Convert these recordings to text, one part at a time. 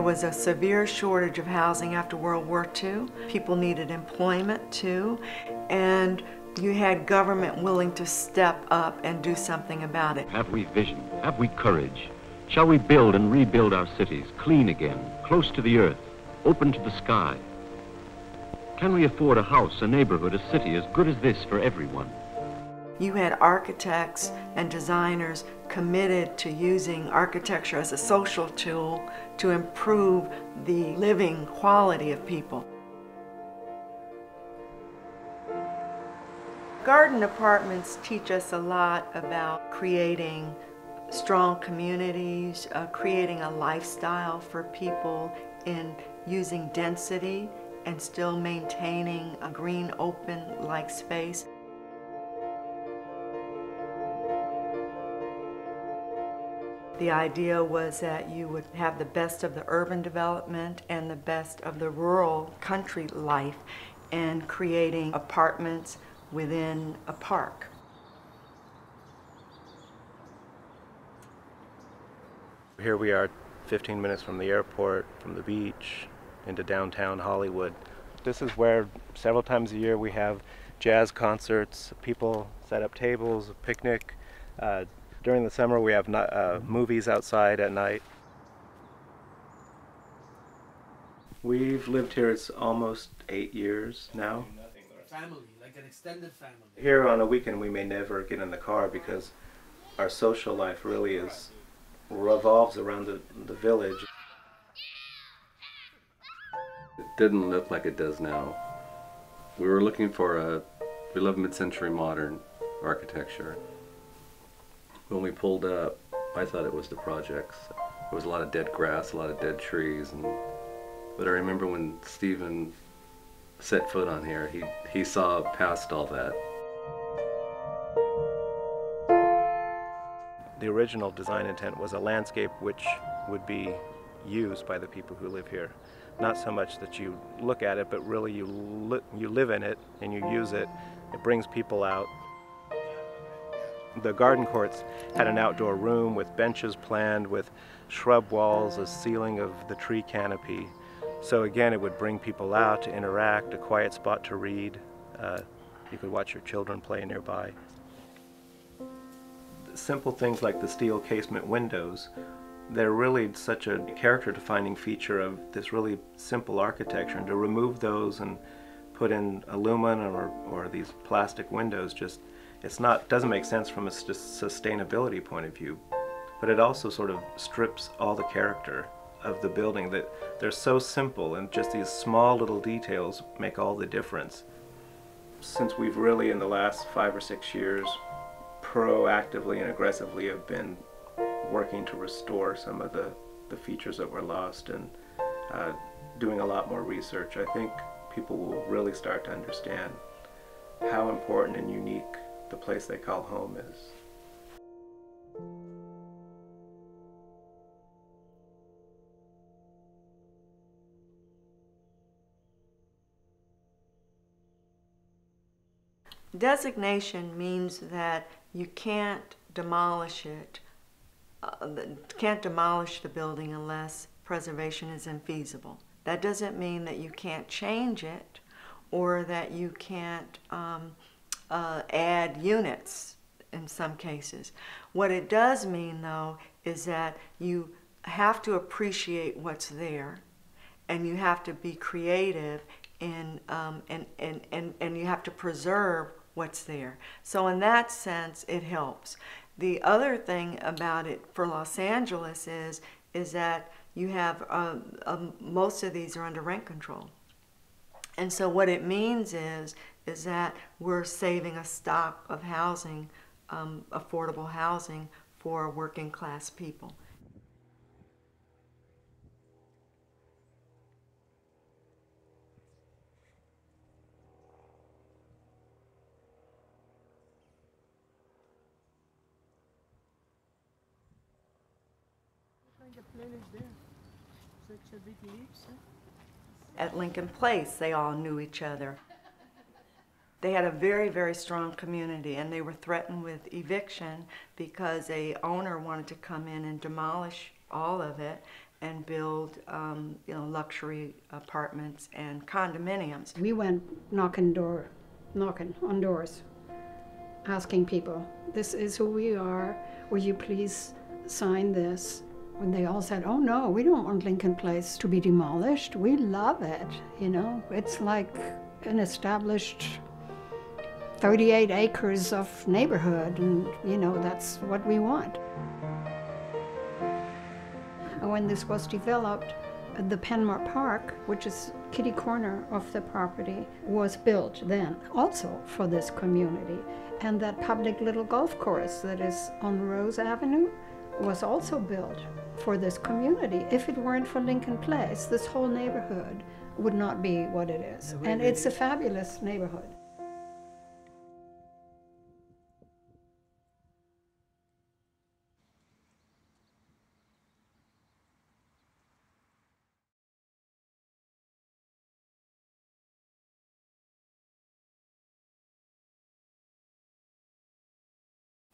was a severe shortage of housing after World War II. People needed employment too, and you had government willing to step up and do something about it. Have we vision? Have we courage? Shall we build and rebuild our cities, clean again, close to the earth, open to the sky? Can we afford a house, a neighborhood, a city as good as this for everyone? You had architects and designers committed to using architecture as a social tool to improve the living quality of people. Garden apartments teach us a lot about creating strong communities, creating a lifestyle for people in using density and still maintaining a green, open-like space. The idea was that you would have the best of the urban development and the best of the rural country life and creating apartments within a park. Here we are 15 minutes from the airport, from the beach, into downtown Hollywood. This is where several times a year we have jazz concerts, people set up tables, a picnic. During the summer we have movies outside at night. We've lived here, it's almost 8 years now. Family, like an extended family. Here on a weekend we may never get in the car because our social life really revolves around the village. It didn't look like it does now. We were looking for we love mid-century modern architecture. When we pulled up, I thought it was the projects. There was a lot of dead grass, a lot of dead trees, but I remember when Stephen set foot on here, he saw past all that. The original design intent was a landscape which would be used by the people who live here. Not so much that you look at it, but really you live in it and you use it. It brings people out. The garden courts had an outdoor room with benches planned, with shrub walls, a ceiling of the tree canopy. So again, it would bring people out to interact, a quiet spot to read. You could watch your children play nearby. Simple things like the steel casement windows, they're really such a character-defining feature of this really simple architecture, and to remove those and put in aluminum or these plastic windows doesn't make sense from a sustainability point of view, but it also sort of strips all the character of the building. That they're so simple, and just these small little details make all the difference. Since we've really in the last 5 or 6 years proactively and aggressively have been working to restore some of the features that were lost and doing a lot more research, I think people will really start to understand how important and unique the place they call home is. Designation means that you can't demolish it, can't demolish the building unless preservation is infeasible. That doesn't mean that you can't change it or that you can't add units in some cases. What it does mean, though, is that you have to appreciate what's there, and you have to be creative and you have to preserve what's there. So in that sense, it helps. The other thing about it for Los Angeles is that you have most of these are under rent control. And so what it means is that we're saving a stock of housing, affordable housing for working class people. At Lincoln Place, they all knew each other. They had a very, very strong community, and they were threatened with eviction because a owner wanted to come in and demolish all of it, and build luxury apartments and condominiums. We went knocking on doors, asking people, this is who we are, will you please sign this? And they all said, oh no, we don't want Lincoln Place to be demolished. We love it, It's like an established 38 acres of neighborhood, and that's what we want. And when this was developed, the Penmar Park, which is kitty corner of the property, was built then also for this community. And that public little golf course that is on Rose Avenue was also built for this community. If it weren't for Lincoln Place, this whole neighborhood would not be what it is. And it's a fabulous neighborhood.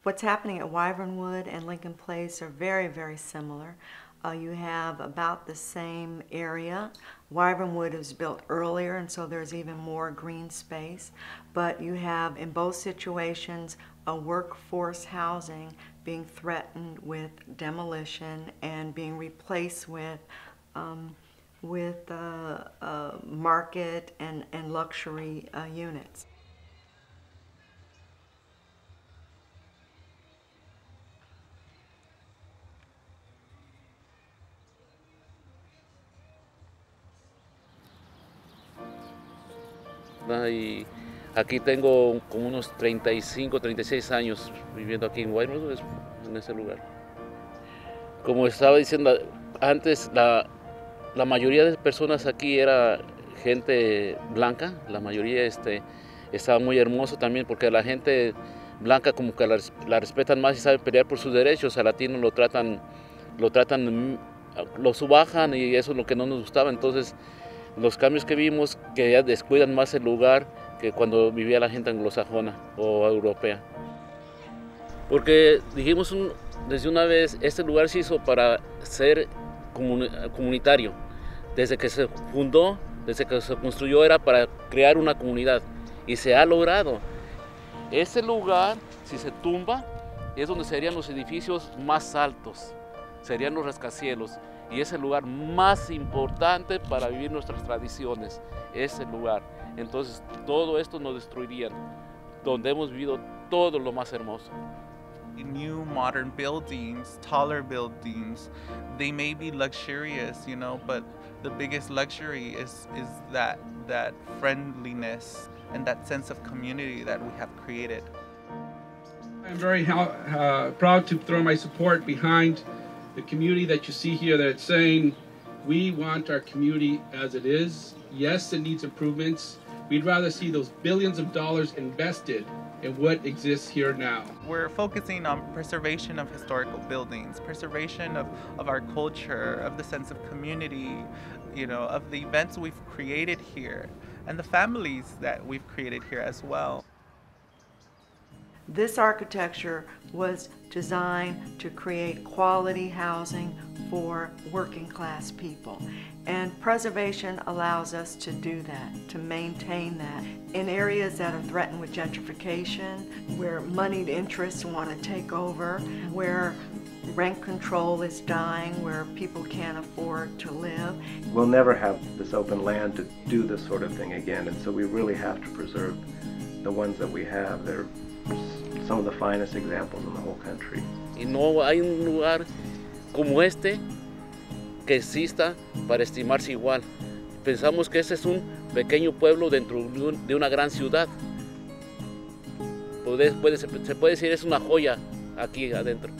What's happening at Wyvernwood and Lincoln Place are very, very similar. You have about the same area. Wyvernwood was built earlier, and so there's even more green space. But you have, in both situations, a workforce housing being threatened with demolition and being replaced with market and luxury units. Y aquí tengo como unos 35, 36 años viviendo aquí en Wyvernwood, en ese lugar. Como estaba diciendo antes, la mayoría de personas aquí era gente blanca, la mayoría estaba muy hermoso también porque la gente blanca como que la respetan más y saben pelear por sus derechos. Al latino lo subajan y eso es lo que no nos gustaba. Entonces, los cambios que vimos, que ya descuidan más el lugar que cuando vivía la gente anglosajona o europea. Porque dijimos desde una vez, este lugar se hizo para ser comunitario. Desde que se fundó, desde que se construyó, era para crear una comunidad. Y se ha logrado. Este lugar, si se tumba, es donde serían los edificios más altos, serían los rascacielos. Y es el lugar más importante para vivir nuestras tradiciones, ese lugar. Entonces todo esto nos destruirían, donde hemos vivido todo lo más hermoso. New modern buildings, taller buildings, they may be luxurious, but the biggest luxury is that friendliness and that sense of community that we have created. I'm very proud to throw my support behind the community that you see here that's saying we want our community as it is. Yes, it needs improvements. We'd rather see those billions of dollars invested in what exists here now. We're focusing on preservation of historical buildings, preservation of our culture, of the sense of community, of the events we've created here, and the families that we've created here as well. This architecture was designed to create quality housing for working class people. And preservation allows us to do that, to maintain that. In areas that are threatened with gentrification, where moneyed interests want to take over, where rent control is dying, where people can't afford to live. We'll never have this open land to do this sort of thing again, and so we really have to preserve the ones that we have. They're some of the finest examples in the whole country. Y no hay un lugar como este que exista para estimarse igual. Pensamos que este es un pequeño pueblo dentro de una gran ciudad. Se puede decir es una joya aquí adentro.